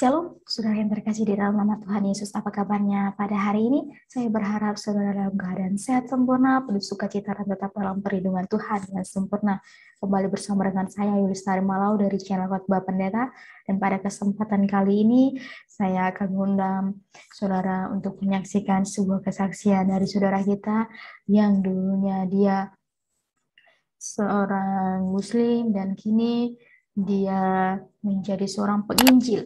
Shalom, saudara yang terkasih di dalam nama Tuhan Yesus. Apa kabarnya pada hari ini? Saya berharap saudara dalam keadaan sehat sempurna, penuh sukacita dan tetap dalam perlindungan Tuhan yang sempurna. Kembali bersama dengan saya Yulistari Malau dari channel Khotbah Pendeta. Dan pada kesempatan kali ini saya akan mengundang saudara untuk menyaksikan sebuah kesaksian dari saudara kita yang dulunya dia seorang Muslim dan kini dia menjadi seorang penginjil.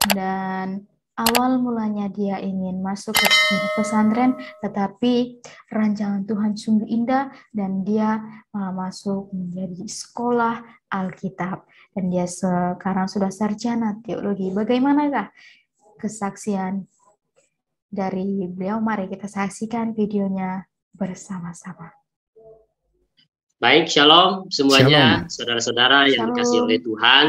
Dan awal mulanya dia ingin masuk ke pesantren, tetapi rancangan Tuhan sungguh indah dan dia malah masuk menjadi sekolah Alkitab. Dan dia sekarang sudah sarjana teologi. Bagaimanakah kesaksian dari beliau? Mari kita saksikan videonya bersama-sama. Baik, shalom semuanya, saudara-saudara yang dikasihi oleh Tuhan.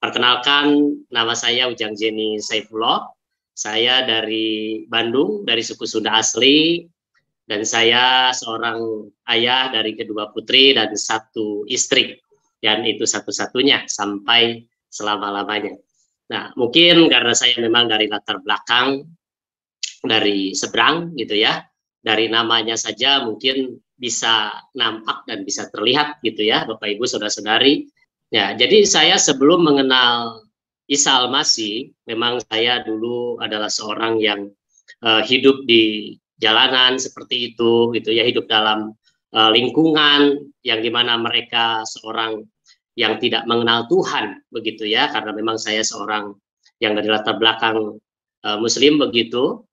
Perkenalkan, nama saya Ujang Jeni Saifullah. Saya dari Bandung, dari suku Sunda asli, dan saya seorang ayah dari kedua putri dan satu istri, dan itu satu-satunya sampai selama-lamanya. Nah, mungkin karena saya memang dari latar belakang dari seberang gitu ya, dari namanya saja mungkin bisa nampak dan bisa terlihat gitu ya, Bapak Ibu Saudara-saudari. Ya, jadi saya sebelum mengenal Isa Al-Masih, memang saya dulu adalah seorang yang hidup di jalanan seperti itu, gitu ya, hidup dalam lingkungan yang dimana mereka seorang yang tidak mengenal Tuhan, begitu ya, karena memang saya seorang yang dari latar belakang Muslim begitu.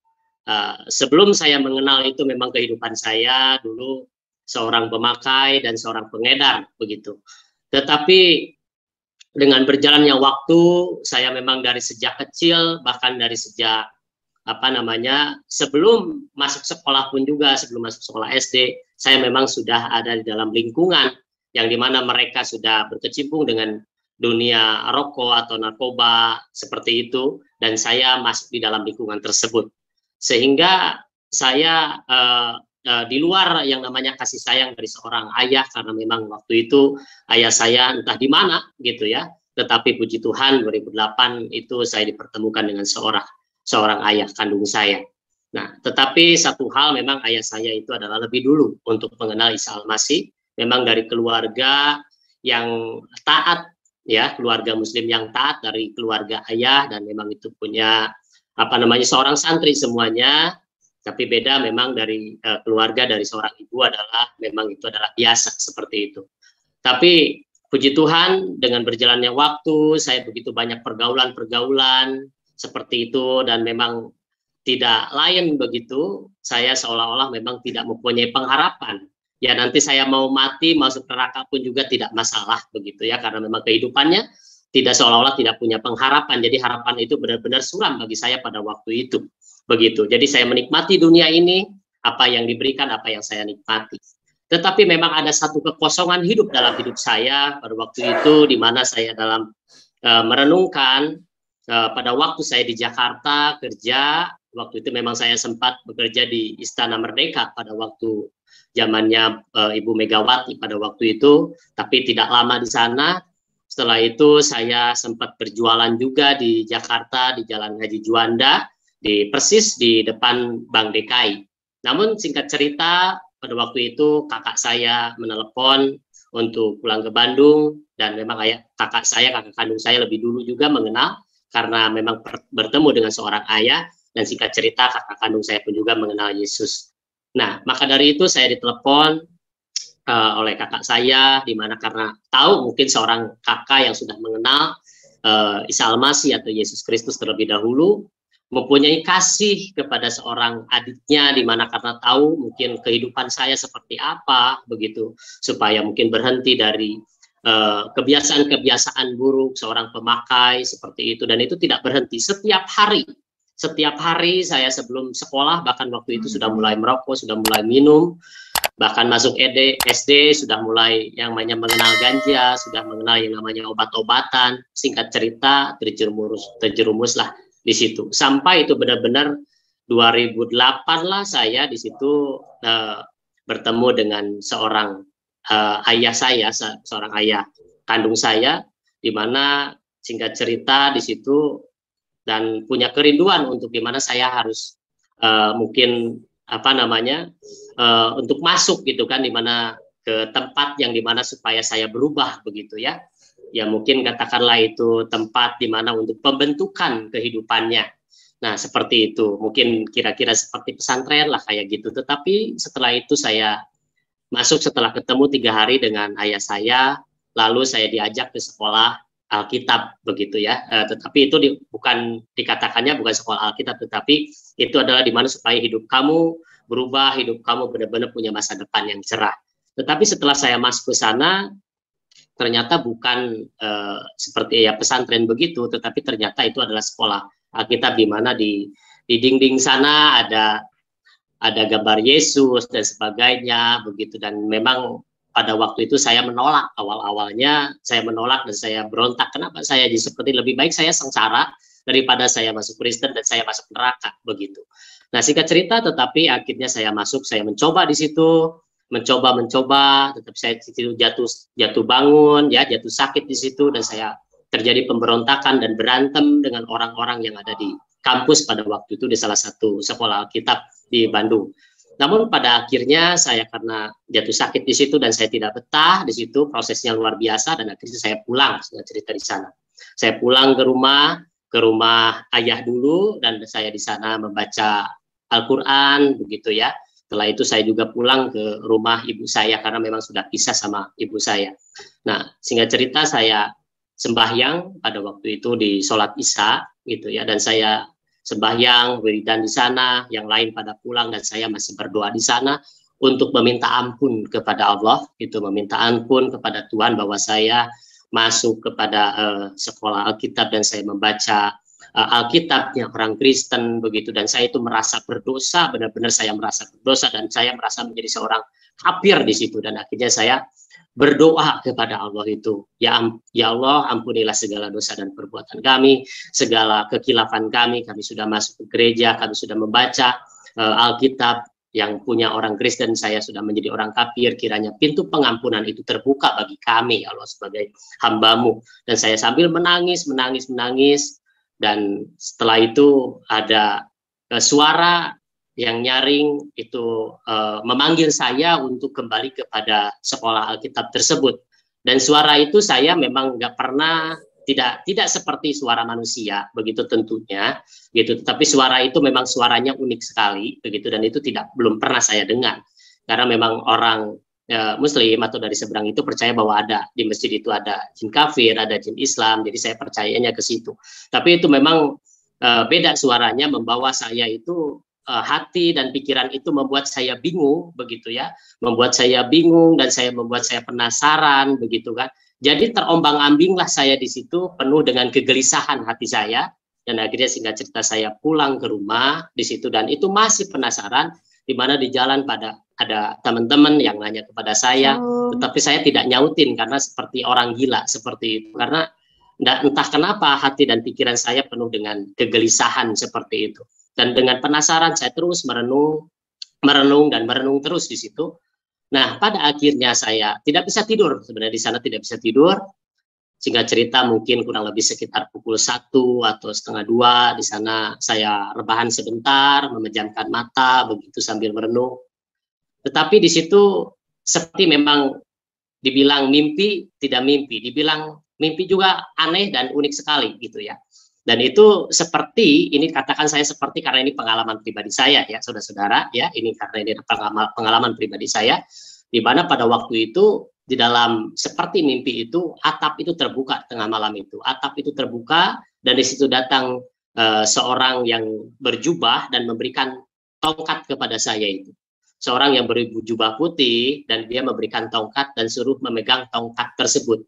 Sebelum saya mengenal itu memang kehidupan saya dulu seorang pemakai dan seorang pengedar begitu. Tetapi dengan berjalannya waktu, saya memang dari sejak kecil, bahkan dari sejak sebelum masuk sekolah pun juga, sebelum masuk sekolah SD, saya memang sudah ada di dalam lingkungan yang dimana mereka sudah berkecimpung dengan dunia rokok atau narkoba seperti itu, dan saya masuk di dalam lingkungan tersebut. Sehingga saya di luar yang namanya kasih sayang dari seorang ayah, karena memang waktu itu ayah saya entah di mana gitu ya, tetapi puji Tuhan 2008 itu saya dipertemukan dengan seorang ayah kandung saya. Nah, tetapi satu hal memang ayah saya itu adalah lebih dulu untuk mengenal Isa Al-Masih, memang dari keluarga yang taat ya, keluarga Muslim yang taat dari keluarga ayah, dan memang itu punya seorang santri semuanya. Tapi beda memang dari keluarga dari seorang ibu adalah memang itu adalah biasa seperti itu. Tapi puji Tuhan dengan berjalannya waktu saya begitu banyak pergaulan seperti itu, dan memang tidak lain begitu, saya seolah-olah memang tidak mempunyai pengharapan. Ya nanti saya mau mati, masuk neraka pun juga tidak masalah begitu ya, karena memang kehidupannya tidak seolah-olah tidak punya pengharapan. Jadi harapan itu benar-benar suram bagi saya pada waktu itu. Begitu. Jadi saya menikmati dunia ini, apa yang diberikan, apa yang saya nikmati. Tetapi memang ada satu kekosongan hidup dalam hidup saya pada waktu itu, di mana saya dalam merenungkan pada waktu saya di Jakarta kerja, waktu itu memang saya sempat bekerja di Istana Merdeka pada waktu zamannya Ibu Megawati pada waktu itu, tapi tidak lama di sana. Setelah itu saya sempat berjualan juga di Jakarta, di Jalan Haji Juanda, persis di depan Bank DKI. Namun singkat cerita, pada waktu itu kakak saya menelepon untuk pulang ke Bandung, dan memang kakak kandung saya lebih dulu juga mengenal, karena memang bertemu dengan seorang ayah, dan singkat cerita kakak kandung saya pun juga mengenal Yesus. Nah, maka dari itu saya ditelepon oleh kakak saya, di mana karena tahu mungkin seorang kakak yang sudah mengenal Isa Al-Masih atau Yesus Kristus terlebih dahulu, mempunyai kasih kepada seorang adiknya, di mana karena tahu mungkin kehidupan saya seperti apa begitu, supaya mungkin berhenti dari kebiasaan-kebiasaan buruk seorang pemakai seperti itu, dan itu tidak berhenti. Setiap hari saya sebelum sekolah, bahkan waktu itu sudah mulai merokok, sudah mulai minum, bahkan masuk SD sudah mulai yang namanya mengenal ganja, sudah mengenal yang namanya obat-obatan. Singkat cerita terjerumuslah di situ, sampai itu benar-benar 2008 lah saya di situ bertemu dengan seorang ayah saya, seorang ayah kandung saya, di mana singkat cerita di situ dan punya kerinduan untuk gimana saya harus mungkin untuk masuk gitu kan, dimana ke tempat yang dimana supaya saya berubah begitu ya. Ya mungkin katakanlah itu tempat dimana untuk pembentukan kehidupannya. Nah seperti itu, mungkin kira-kira seperti pesantren lah kayak gitu. Tetapi setelah itu saya masuk setelah ketemu 3 hari dengan ayah saya, lalu saya diajak ke sekolah Alkitab begitu ya. Tetapi itu bukan dikatakannya bukan sekolah Alkitab, tetapi itu adalah dimana supaya hidup kamu berubah, hidup kamu benar-benar punya masa depan yang cerah. Tetapi setelah saya masuk ke sana, ternyata bukan seperti ya pesantren begitu, tetapi ternyata itu adalah sekolah Alkitab, di mana di dinding sana ada gambar Yesus dan sebagainya begitu. Dan memang pada waktu itu saya menolak, awalnya saya menolak dan saya berontak, kenapa saya jadi seperti, lebih baik saya sengsara daripada saya masuk Kristen dan saya masuk neraka begitu. Nah singkat cerita, tetapi akhirnya saya masuk, saya mencoba di situ, mencoba, tetapi saya jatuh bangun, ya jatuh sakit di situ, dan saya terjadi pemberontakan dan berantem dengan orang-orang yang ada di kampus pada waktu itu di salah satu sekolah Alkitab di Bandung. Namun pada akhirnya saya karena jatuh sakit di situ dan saya tidak betah di situ, prosesnya luar biasa, dan akhirnya saya pulang, saya cerita di sana. Saya pulang ke rumah ayah dulu, dan saya di sana membaca Al-Quran begitu ya. Setelah itu saya juga pulang ke rumah ibu saya karena memang sudah pisah sama ibu saya. Nah, singkat cerita saya sembahyang pada waktu itu di sholat Isya gitu ya, dan saya sembahyang wiridan di sana, yang lain pada pulang dan saya masih berdoa di sana untuk meminta ampun kepada Allah, itu meminta ampun kepada Tuhan bahwa saya masuk kepada sekolah Alkitab dan saya membaca Alkitabnya orang Kristen begitu, dan saya itu merasa berdosa, benar-benar saya merasa berdosa dan saya merasa menjadi seorang kafir di situ. Dan akhirnya saya berdoa kepada Allah itu, ya Allah, ampunilah segala dosa dan perbuatan kami, segala kekilafan kami sudah masuk ke gereja, kami sudah membaca Alkitab yang punya orang Kristen, saya sudah menjadi orang kafir, kiranya pintu pengampunan itu terbuka bagi kami, Allah, sebagai hamba-Mu. Dan saya sambil menangis, dan setelah itu ada suara yang nyaring itu memanggil saya untuk kembali kepada sekolah Alkitab tersebut. Dan suara itu saya memang nggak pernah, tidak seperti suara manusia begitu tentunya gitu, tetapi suara itu memang suaranya unik sekali begitu, dan itu belum pernah saya dengar, karena memang orang Muslim atau dari seberang itu percaya bahwa ada di masjid itu ada jin kafir, ada jin Islam, jadi saya percayanya ke situ. Tapi itu memang beda suaranya, membawa saya itu hati dan pikiran itu membuat saya bingung begitu ya, membuat saya bingung dan membuat saya penasaran begitu kan. Jadi terombang-ambinglah saya di situ, penuh dengan kegelisahan hati saya, dan akhirnya singkat cerita saya pulang ke rumah di situ, dan itu masih penasaran, di mana di jalan ada teman-teman yang nanya kepada saya, tetapi saya tidak nyautin karena seperti orang gila seperti itu, karena entah kenapa hati dan pikiran saya penuh dengan kegelisahan seperti itu. Dan dengan penasaran saya terus merenung terus di situ. Nah, pada akhirnya saya tidak bisa tidur, sebenarnya di sana tidak bisa tidur. Singkat cerita mungkin kurang lebih sekitar pukul 1 atau setengah 2 di sana saya rebahan sebentar, memejamkan mata begitu sambil merenung. Tetapi di situ seperti memang dibilang mimpi, tidak mimpi, dibilang mimpi juga aneh dan unik sekali gitu ya. Dan itu seperti, ini katakan saya seperti karena ini pengalaman pribadi saya ya saudara-saudara ya, ini karena ini pengalaman pribadi saya, di mana pada waktu itu di dalam seperti mimpi itu atap itu terbuka tengah malam itu, atap itu terbuka dan di situ datang seorang yang berjubah dan memberikan tongkat kepada saya itu. Seorang yang berjubah putih dan dia memberikan tongkat dan suruh memegang tongkat tersebut.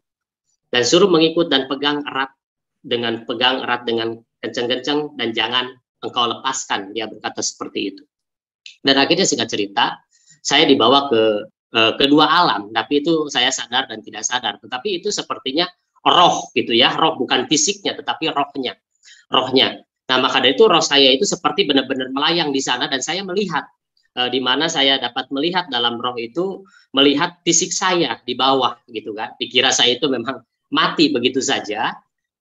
Dan suruh mengikut dan pegang erat dengan kencang-kencang dan jangan engkau lepaskan, dia berkata seperti itu. Dan akhirnya singkat cerita saya dibawa ke kedua alam, tapi itu saya sadar dan tidak sadar, tetapi itu sepertinya roh gitu ya, roh bukan fisiknya tetapi rohnya. Nah maka dari itu roh saya itu seperti benar-benar melayang di sana, dan saya melihat di mana saya dapat melihat dalam roh itu, melihat fisik saya di bawah gitu kan, dikira saya itu memang mati begitu saja.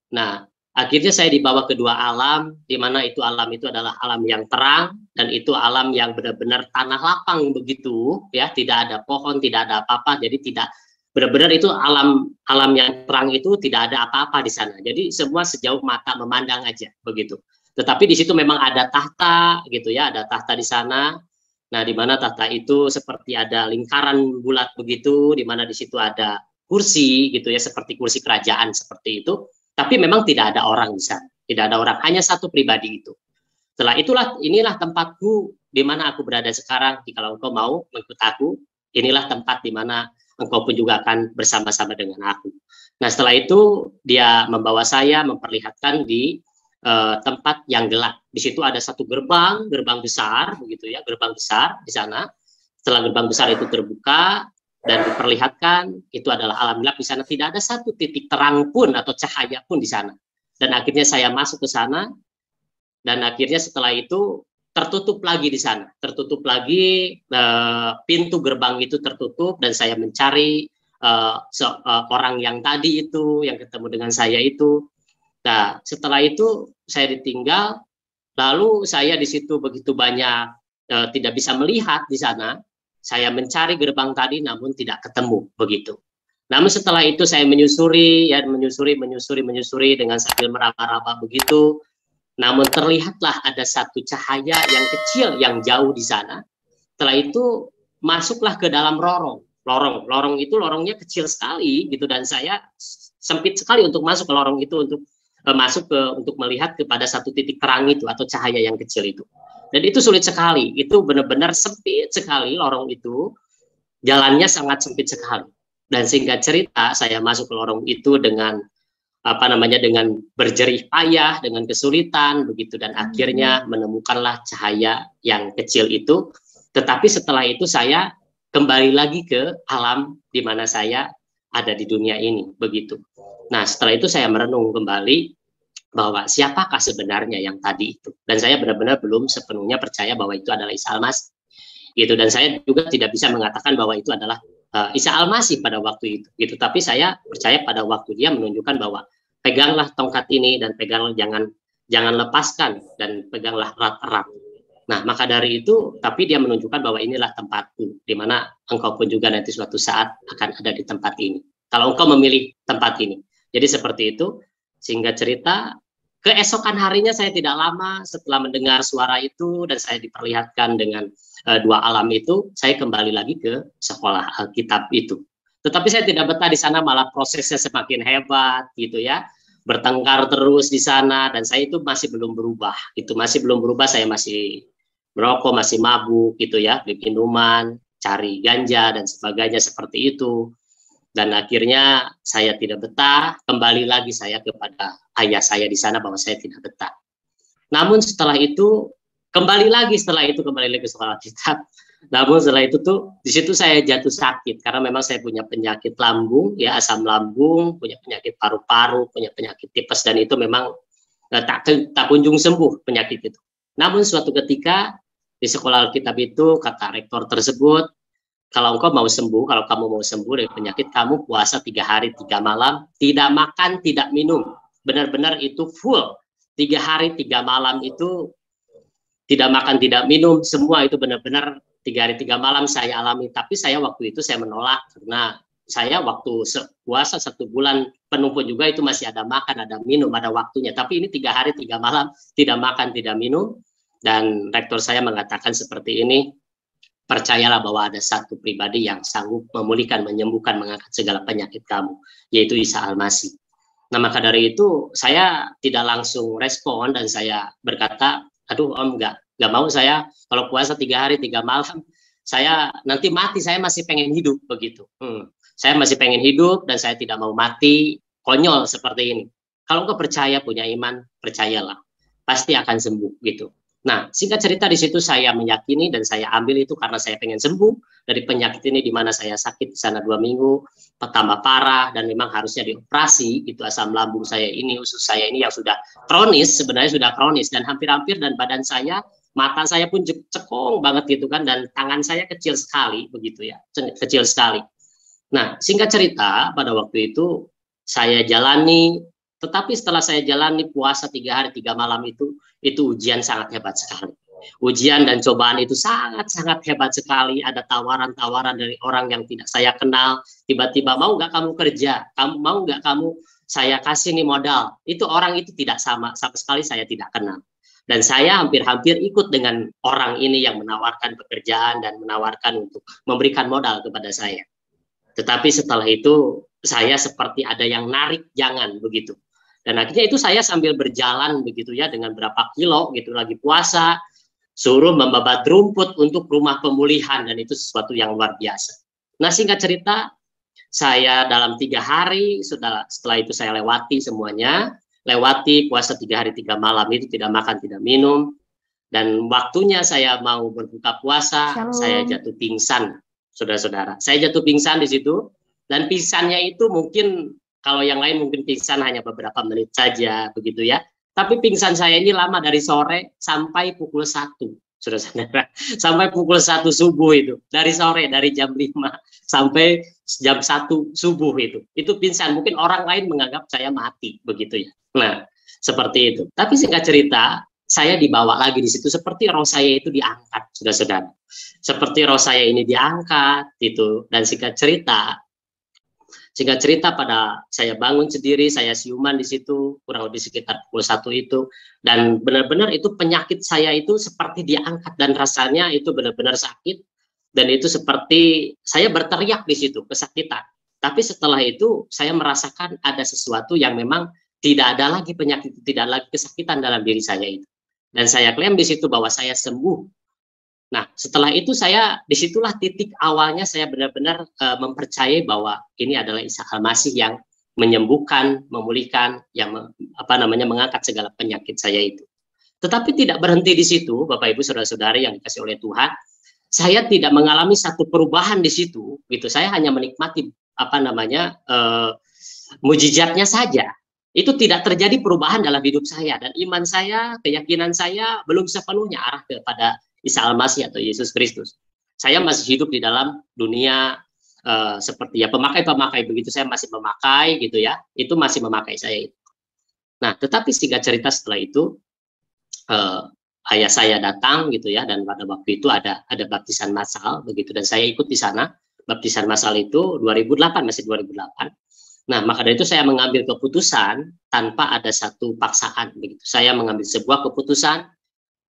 Nah, Akhirnya saya dibawa ke dua alam, di mana itu alam itu adalah alam yang terang, dan itu alam yang benar-benar tanah lapang begitu, ya, tidak ada pohon, tidak ada apa-apa, jadi tidak benar-benar itu alam alam yang terang itu tidak ada apa-apa di sana. Jadi semua sejauh mata memandang aja begitu. Tetapi di situ memang ada tahta gitu ya, ada tahta di sana. Nah, di mana tahta itu seperti ada lingkaran bulat begitu, di mana di situ ada kursi gitu ya, seperti kursi kerajaan seperti itu. Tapi memang tidak ada orang di sana, tidak ada orang, hanya satu pribadi itu. Setelah itulah, inilah tempatku di mana aku berada sekarang. Jika engkau mau mengikut aku, inilah tempat di mana engkau pun juga akan bersama-sama dengan aku. Nah, setelah itu dia membawa saya memperlihatkan di tempat yang gelap. Di situ ada satu gerbang, gerbang besar, begitu ya, gerbang besar di sana. Setelah gerbang besar itu terbuka, dan diperlihatkan itu adalah alam gelap di sana, tidak ada satu titik terang pun atau cahaya pun di sana. Dan akhirnya saya masuk ke sana, dan akhirnya setelah itu tertutup lagi di sana, tertutup lagi, pintu gerbang itu tertutup, dan saya mencari orang yang tadi itu, yang ketemu dengan saya itu. Nah, setelah itu saya ditinggal, lalu saya di situ begitu banyak tidak bisa melihat di sana. Saya mencari gerbang tadi namun tidak ketemu begitu. Namun setelah itu saya menyusuri ya, menyusuri dengan sambil meraba-raba begitu. Namun terlihatlah ada satu cahaya yang kecil yang jauh di sana. Setelah itu masuklah ke dalam lorong. Lorong itu lorongnya kecil sekali gitu, dan saya sempit sekali untuk masuk ke lorong itu, untuk untuk melihat kepada satu titik terang itu atau cahaya yang kecil itu. Dan itu sulit sekali, itu benar-benar sempit sekali lorong itu, jalannya sangat sempit sekali. Dan singkat cerita, saya masuk ke lorong itu dengan dengan berjerih payah, dengan kesulitan begitu, dan akhirnya menemukanlah cahaya yang kecil itu. Tetapi setelah itu saya kembali lagi ke alam di mana saya ada di dunia ini begitu. Nah, setelah itu saya merenung kembali bahwa siapakah sebenarnya yang tadi itu, dan saya benar-benar belum sepenuhnya percaya bahwa itu adalah Isa Al-Masih gitu, dan saya juga tidak bisa mengatakan bahwa itu adalah Isa Al-Masih pada waktu itu gitu, tapi saya percaya pada waktu dia menunjukkan bahwa peganglah tongkat ini dan peganglah, jangan lepaskan, dan peganglah erat-erat. Nah, maka dari itu, tapi dia menunjukkan bahwa inilah tempatku, di mana engkau pun juga nanti suatu saat akan ada di tempat ini, kalau engkau memilih tempat ini. Jadi seperti itu. Sehingga cerita, keesokan harinya saya tidak lama setelah mendengar suara itu dan saya diperlihatkan dengan dua alam itu, saya kembali lagi ke sekolah Alkitab itu. Tetapi saya tidak betah di sana, malah prosesnya semakin hebat gitu ya. Bertengkar terus di sana, dan saya itu masih belum berubah. Itu masih belum berubah, saya masih merokok, masih mabuk gitu ya, beli minuman, cari ganja dan sebagainya seperti itu. Dan akhirnya saya tidak betah, kembali lagi saya kepada ayah saya di sana bahwa saya tidak betah. Namun setelah itu kembali lagi ke sekolah Alkitab. Namun setelah itu tuh di situ saya jatuh sakit karena memang saya punya penyakit lambung, ya, asam lambung, punya penyakit paru-paru, punya penyakit tipes, dan itu memang tak kunjung sembuh penyakit itu. Namun suatu ketika di sekolah Alkitab itu kata rektor tersebut, kalau engkau mau sembuh, kalau kamu mau sembuh dari penyakit, kamu puasa 3 hari 3 malam, tidak makan, tidak minum. Benar-benar itu full. 3 hari 3 malam itu tidak makan, tidak minum, semua itu benar-benar 3 hari 3 malam saya alami. Tapi saya waktu itu saya menolak, karena saya waktu puasa 1 bulan penuh pun juga itu masih ada makan, ada minum, ada waktunya. Tapi ini 3 hari 3 malam tidak makan, tidak minum. Dan rektor saya mengatakan seperti ini, percayalah bahwa ada satu pribadi yang sanggup memulihkan, menyembuhkan, mengangkat segala penyakit kamu, yaitu Isa Al-Masih. Nah, maka dari itu saya tidak langsung respon, dan saya berkata, aduh om, nggak mau saya, kalau puasa 3 hari 3 malam, saya nanti mati, saya masih pengen hidup begitu. Saya masih pengen hidup dan saya tidak mau mati konyol seperti ini. Kalau engkau percaya, punya iman, percayalah, pasti akan sembuh gitu. Nah, singkat cerita di situ saya meyakini dan saya ambil itu karena saya pengen sembuh dari penyakit ini, di mana saya sakit di sana 2 minggu, pertama parah, dan memang harusnya dioperasi. Itu asam lambung saya ini, usus saya ini yang sudah kronis, sebenarnya sudah kronis, dan hampir-hampir, dan badan saya, mata saya pun cekong banget gitu kan, dan tangan saya kecil sekali begitu ya, kecil sekali. Nah, singkat cerita pada waktu itu saya jalani Tetapi setelah saya jalani puasa 3 hari 3 malam itu ujian sangat hebat sekali. Ujian dan cobaan itu sangat-sangat hebat sekali. Ada tawaran-tawaran dari orang yang tidak saya kenal. Tiba-tiba, mau nggak kamu kerja? Mau nggak kamu saya kasih nih modal? Itu orang itu tidak sama sekali saya tidak kenal. Dan saya hampir-hampir ikut dengan orang ini yang menawarkan pekerjaan dan menawarkan untuk memberikan modal kepada saya. Tetapi setelah itu saya seperti ada yang narik jangan begitu. Dan akhirnya itu saya sambil berjalan begitu ya dengan berapa kilo gitu lagi puasa, suruh membabat rumput untuk rumah pemulihan, dan itu sesuatu yang luar biasa. Nah, singkat cerita, saya dalam 3 hari setelah itu saya lewati semuanya, lewati puasa 3 hari 3 malam itu tidak makan tidak minum, dan waktunya saya mau berbuka puasa, Shalom. Saya jatuh pingsan, saudara-saudara. Saya jatuh pingsan di situ, dan pingsannya itu mungkin kalau yang lain mungkin pingsan hanya beberapa menit saja begitu ya. Tapi pingsan saya ini lama, dari sore sampai pukul 1, saudara-saudara. Sampai pukul 1 subuh itu. Dari sore, dari jam 5 sampai jam 1 subuh itu. Itu pingsan. Mungkin orang lain menganggap saya mati begitu ya. Nah, seperti itu. Tapi singkat cerita, saya dibawa lagi di situ seperti roh saya itu diangkat, saudara-saudara. Seperti roh saya ini diangkat gitu. Dan singkat cerita pada saya bangun sendiri, saya siuman di situ kurang lebih sekitar pukul 1 itu, dan benar-benar itu penyakit saya itu seperti diangkat, dan rasanya itu benar-benar sakit, dan itu seperti saya berteriak di situ kesakitan. Tapi setelah itu saya merasakan ada sesuatu yang memang tidak ada lagi penyakit, tidak lagi kesakitan dalam diri saya itu, dan saya klaim di situ bahwa saya sembuh. Nah, setelah itu disitulah titik awalnya saya benar-benar mempercayai bahwa ini adalah Isa Al-Masih yang menyembuhkan, memulihkan, yang mengangkat segala penyakit saya itu. Tetapi tidak berhenti di situ, Bapak Ibu saudara-saudari yang dikasih oleh Tuhan. Saya tidak mengalami satu perubahan di situ, gitu. Saya hanya menikmati mujizatnya saja. Itu tidak terjadi perubahan dalam hidup saya, dan iman saya, keyakinan saya belum sepenuhnya arah kepada Isa Al-Masih atau Yesus Kristus. Saya masih hidup di dalam dunia seperti ya pemakai-pemakai begitu. Saya masih memakai gitu ya. Itu masih memakai saya. Nah, tetapi singkat cerita setelah itu ayah saya datang gitu ya, dan pada waktu itu ada baptisan massal begitu, dan saya ikut di sana. Baptisan massal itu 2008, masih 2008. Nah, maka dari itu saya mengambil keputusan tanpa ada satu paksaan begitu. Saya mengambil sebuah keputusan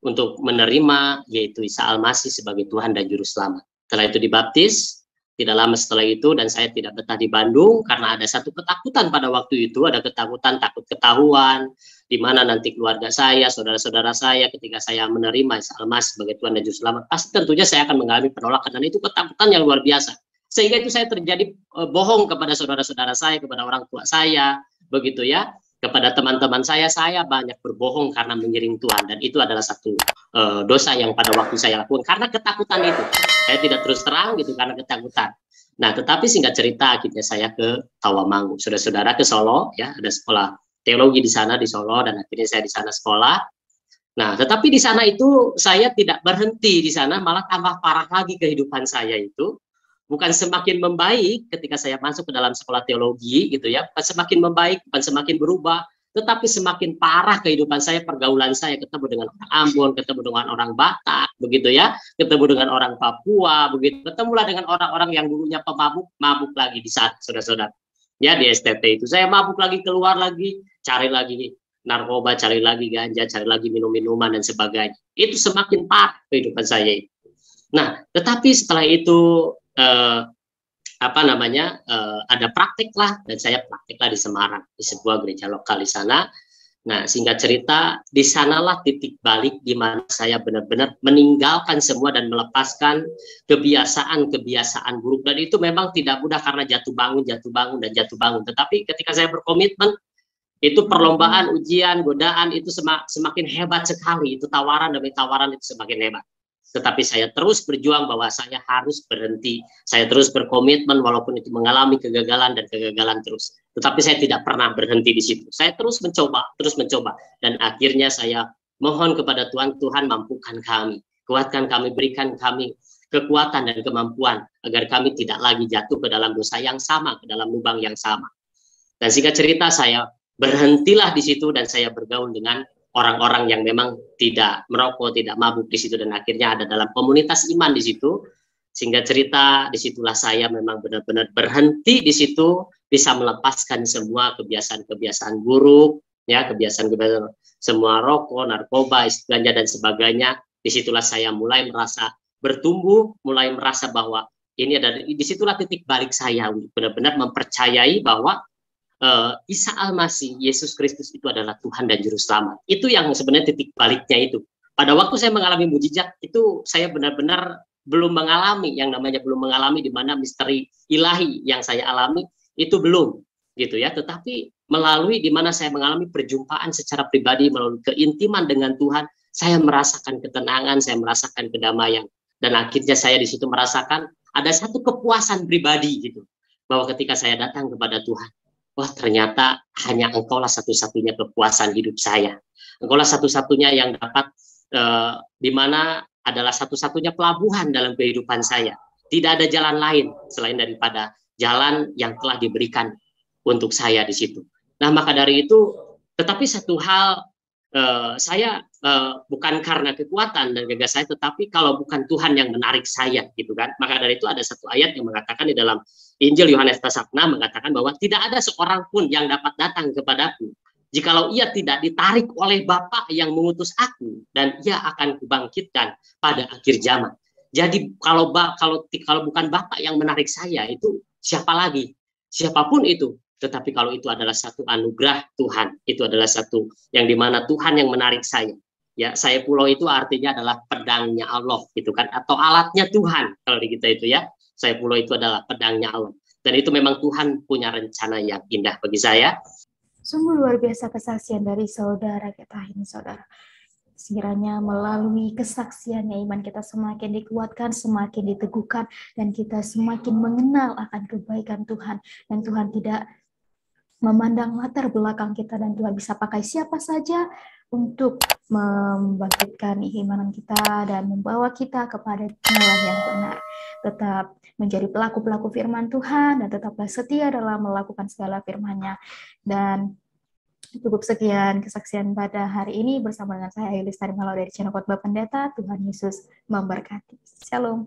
untuk menerima yaitu Isa Al-Masih sebagai Tuhan dan Juru Selamat. Setelah itu dibaptis, tidak lama setelah itu, dan saya tidak betah di Bandung karena ada satu ketakutan pada waktu itu, ada ketakutan takut ketahuan, di mana nanti keluarga saya, saudara-saudara saya ketika saya menerima Isa Al-Masih sebagai Tuhan dan Juru Selamat, pasti tentunya saya akan mengalami penolakan, dan itu ketakutan yang luar biasa. Sehingga itu saya terjadi bohong kepada saudara-saudara saya, kepada orang tua saya, begitu ya. Kepada teman-teman saya banyak berbohong karena mengiring Tuhan, dan itu adalah satu dosa yang pada waktu saya lakukan karena ketakutan itu. Saya tidak terus terang gitu karena ketakutan. Nah, tetapi singkat cerita akhirnya saya ke Tawangmangu, saudara-saudara, ke Solo ya, ada sekolah teologi di sana di Solo, dan akhirnya saya di sana sekolah. Nah, tetapi di sana itu saya tidak berhenti di sana, malah tambah parah lagi kehidupan saya itu. Bukan semakin membaik ketika saya masuk ke dalam sekolah teologi gitu ya, bukan semakin membaik, bukan semakin berubah, tetapi semakin parah kehidupan saya, pergaulan saya, ketemu dengan orang Ambon, ketemu dengan orang Batak begitu ya, ketemu dengan orang Papua begitu, ketemulah dengan orang-orang yang dulunya pemabuk, mabuk lagi di saat saudara-saudara ya, di STT itu saya mabuk lagi, keluar lagi, cari lagi narkoba, cari lagi ganja, cari lagi minum-minuman dan sebagainya. Itu semakin parah kehidupan saya. Nah, tetapi setelah itu ada praktek lah, dan saya praktek lah di Semarang, di sebuah gereja lokal di sana. Nah, singkat cerita, di sanalah titik balik di mana saya benar-benar meninggalkan semua dan melepaskan kebiasaan-kebiasaan buruk, dan itu memang tidak mudah karena jatuh bangun, dan jatuh bangun. Tetapi ketika saya berkomitmen, itu perlombaan, ujian, godaan itu semakin hebat sekali. Itu tawaran demi tawaran itu semakin hebat. Tetapi saya terus berjuang bahwa saya harus berhenti. Saya terus berkomitmen walaupun itu mengalami kegagalan dan kegagalan terus. Tetapi saya tidak pernah berhenti di situ. Saya terus mencoba. Dan akhirnya saya mohon kepada Tuhan, Tuhan mampukan kami. Kuatkan kami, berikan kami kekuatan dan kemampuan agar kami tidak lagi jatuh ke dalam dosa yang sama, ke dalam lubang yang sama. Dan singkat cerita, saya berhentilah di situ dan saya bergaul dengan orang-orang yang memang tidak merokok, tidak mabuk di situ, dan akhirnya ada dalam komunitas iman di situ. Sehingga cerita, disitulah saya memang benar-benar berhenti di situ, bisa melepaskan semua kebiasaan-kebiasaan buruk, ya, kebiasaan-kebiasaan semua rokok, narkoba, ganja dan sebagainya. Disitulah saya mulai merasa bertumbuh, mulai merasa bahwa ini adalah, disitulah titik balik saya untuk benar-benar mempercayai bahwa Isa Al-Masih, Yesus Kristus itu adalah Tuhan dan Juru Selamat. Itu yang sebenarnya titik baliknya itu. Pada waktu saya mengalami mujizat, itu saya benar-benar belum mengalami, yang namanya belum mengalami di mana misteri ilahi yang saya alami, itu belum, gitu ya. Tetapi melalui di mana saya mengalami perjumpaan secara pribadi, melalui keintiman dengan Tuhan, saya merasakan ketenangan, saya merasakan kedamaian. Dan akhirnya saya di situ merasakan ada satu kepuasan pribadi gitu. Bahwa ketika saya datang kepada Tuhan, wah ternyata hanya Engkaulah satu-satunya kepuasan hidup saya. Engkaulah satu-satunya yang dapat, di mana adalah satu-satunya pelabuhan dalam kehidupan saya. Tidak ada jalan lain selain daripada jalan yang telah diberikan untuk saya di situ. Nah, maka dari itu, tetapi satu hal, saya bukan karena kekuatan dan gagah saya, tetapi kalau bukan Tuhan yang menarik saya, gitu kan. Maka dari itu ada satu ayat yang mengatakan di dalam Injil Yohanes pasal 6 mengatakan bahwa tidak ada seorang pun yang dapat datang kepadaku jikalau ia tidak ditarik oleh Bapa yang mengutus aku, dan ia akan kubangkitkan pada akhir zaman. Jadi kalau bukan Bapa yang menarik saya, itu siapa lagi? Siapapun itu. Tetapi kalau itu adalah satu anugerah Tuhan, itu adalah satu yang dimana Tuhan yang menarik saya. Ya, saya pulau itu artinya adalah pedangnya Allah, gitu kan, atau alatnya Tuhan kalau di kita itu ya. Saya pulau itu adalah pedangnya Allah. Dan itu memang Tuhan punya rencana yang indah bagi saya. Sungguh luar biasa kesaksian dari saudara kita ini, saudara. Sekiranya melalui kesaksiannya iman kita semakin dikuatkan, semakin diteguhkan, dan kita semakin mengenal akan kebaikan Tuhan. Dan Tuhan tidak memandang latar belakang kita, dan Tuhan bisa pakai siapa saja untuk membangkitkan keimanan kita dan membawa kita kepada jalan yang benar. Tetap menjadi pelaku-pelaku firman Tuhan dan tetaplah setia dalam melakukan segala firman-Nya. Dan cukup sekian kesaksian pada hari ini bersama dengan saya Yulis Tarimalau dari channel Khotbah Pendeta. Tuhan Yesus memberkati. Shalom.